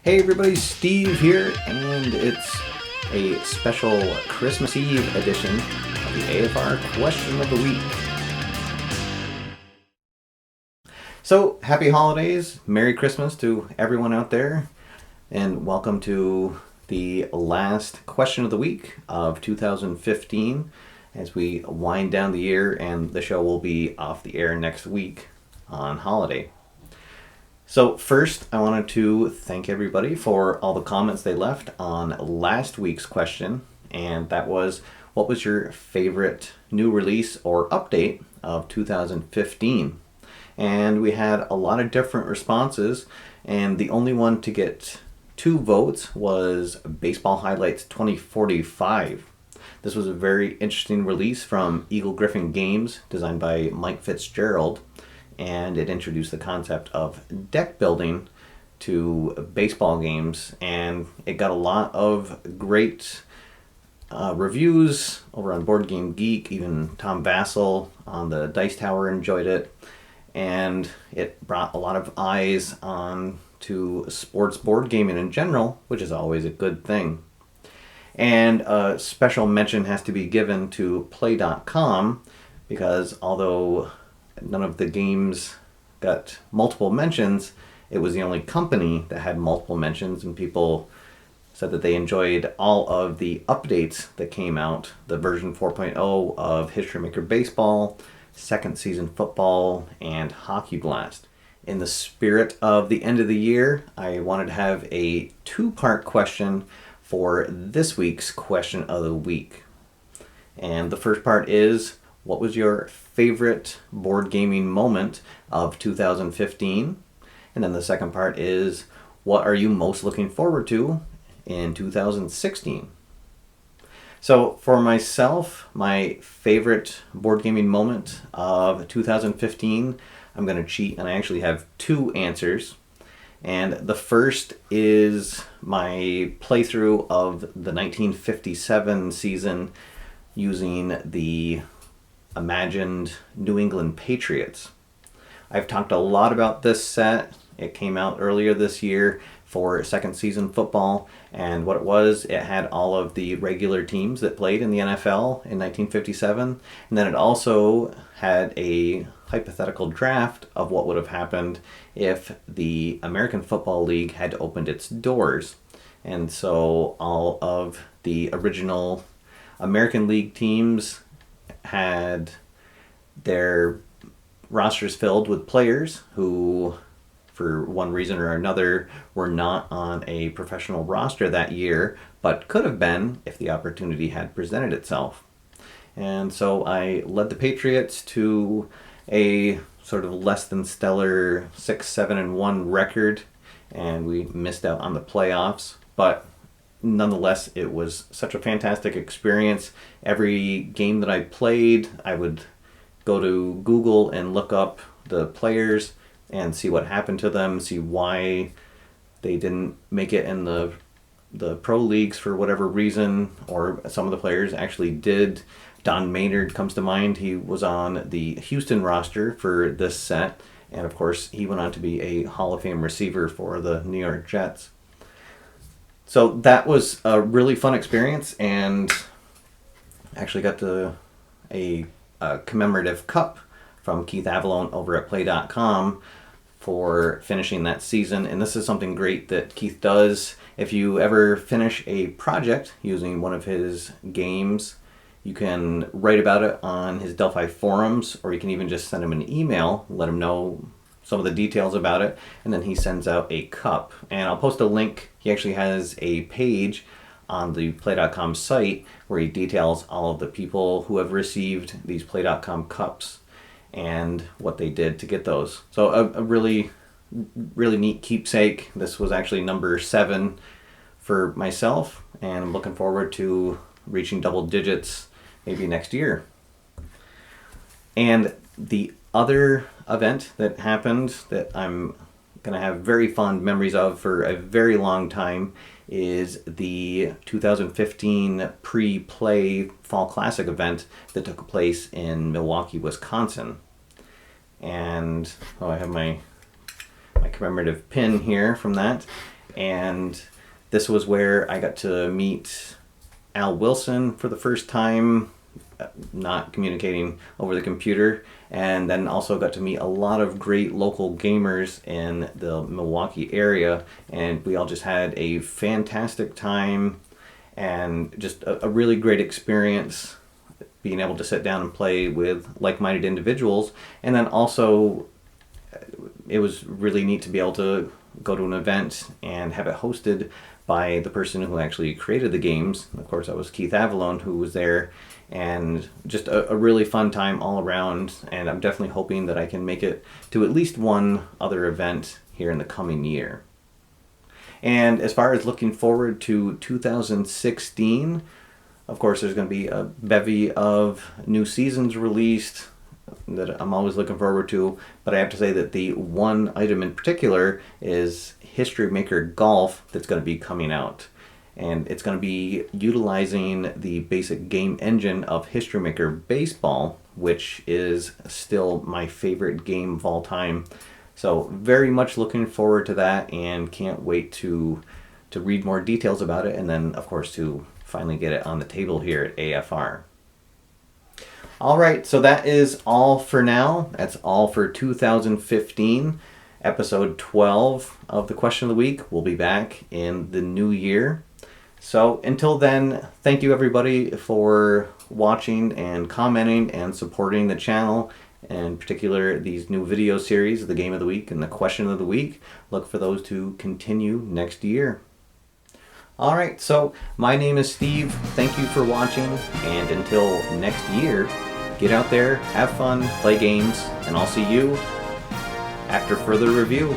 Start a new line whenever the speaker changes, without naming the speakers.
Hey everybody, Steve here, and it's a special Christmas Eve edition of the AFR Question of the Week. So, happy holidays, Merry Christmas to everyone out there, and welcome to the last question of the week of 2015 as we wind down the year, and the show will be off the air next week on holiday. So first, I wanted to thank everybody for all the comments they left on last week's question, and that was, what was your favorite new release or update of 2015? And we had a lot of different responses, and the only one to get 2 votes was Baseball Highlights 2045. This was a very interesting release from Eagle Griffin Games, designed by Mike Fitzgerald, and it introduced the concept of deck building to baseball games, and it got a lot of great reviews over on Board Game Geek. Even Tom Vassell on the Dice Tower enjoyed it, and it brought a lot of eyes on to sports board gaming in general, which is always a good thing. And a special mention has to be given to Play.com, because although none of the games got multiple mentions, it was the only company that had multiple mentions, and people said that they enjoyed all of the updates that came out. The version 4.0 of History Maker Baseball, second season football, and Hockey Blast. In the spirit of the end of the year, I wanted to have a 2-part question for this week's question of the week. And the first part is, what was your favorite board gaming moment of 2015? And then the second part is, what are you most looking forward to in 2016? So for myself, my favorite board gaming moment of 2015, I'm going to cheat, and I actually have 2 answers. And the first is my playthrough of the 1957 season using the imagined New England Patriots. I've talked a lot about this set. It came out earlier this year for second season football, and what it was, it had all of the regular teams that played in the NFL in 1957, and then it also had a hypothetical draft of what would have happened if the American Football League had opened its doors. And so all of the original American League teams had their rosters filled with players who, for one reason or another, were not on a professional roster that year, but could have been if the opportunity had presented itself. And so I led the Patriots to a sort of less than stellar 6-7-1 record, and we missed out on the playoffs, but nonetheless, it was such a fantastic experience. Every game that I played, I would go to Google and look up the players and see what happened to them, see why they didn't make it in the pro leagues for whatever reason, or some of the players actually did. Don Maynard comes to mind. He was on the Houston roster for this set, and of course he went on to be a Hall of Fame receiver for the New York Jets. So that was a really fun experience, and actually got a commemorative cup from Keith Avalone over at Play.com for finishing that season. And this is something great that Keith does. If you ever finish a project using one of his games, you can write about it on his Delphi forums, or you can even just send him an email, let him know some of the details about it, and then he sends out a cup. And I'll post a link. He actually has a page on the Play.com site where he details all of the people who have received these Play.com cups and what they did to get those. So a really, really neat keepsake. This was actually number 7 for myself, and I'm looking forward to reaching double digits maybe next year. And the other event that happened that I'm going to have very fond memories of for a very long time is the 2015 PrePlay Fall Classic event that took place in Milwaukee, Wisconsin. And I have my commemorative pin here from that. and this was where I got to meet Al Wilson for the first time, not communicating over the computer, and then also got to meet a lot of great local gamers in the Milwaukee area, and we all just had a fantastic time and just a really great experience being able to sit down and play with like-minded individuals. And then also it was really neat to be able to go to an event and have it hosted by the person who actually created the games. Of course, that was Keith Avalone who was there, and just a really fun time all around. And I'm definitely hoping that I can make it to at least one other event here in the coming year. And as far as looking forward to 2016, of course, there's going to be a bevy of new seasons released that I'm always looking forward to. But I have to say that the one item in particular is History Maker Golf that's going to be coming out. And it's going to be utilizing the basic game engine of History Maker Baseball, which is still my favorite game of all time. So very much looking forward to that, and can't wait to read more details about it, and then of course to finally get it on the table here at AFR. Alright, so that is all for now. That's all for 2015. Episode 12 of the Question of the Week. We'll be back in the new year. So until then, thank you everybody for watching and commenting and supporting the channel. In particular, these new video series, the Game of the Week and the Question of the Week. Look for those to continue next year. Alright, so my name is Steve. Thank you for watching, and until next year, get out there, have fun, play games, and I'll see you after further review.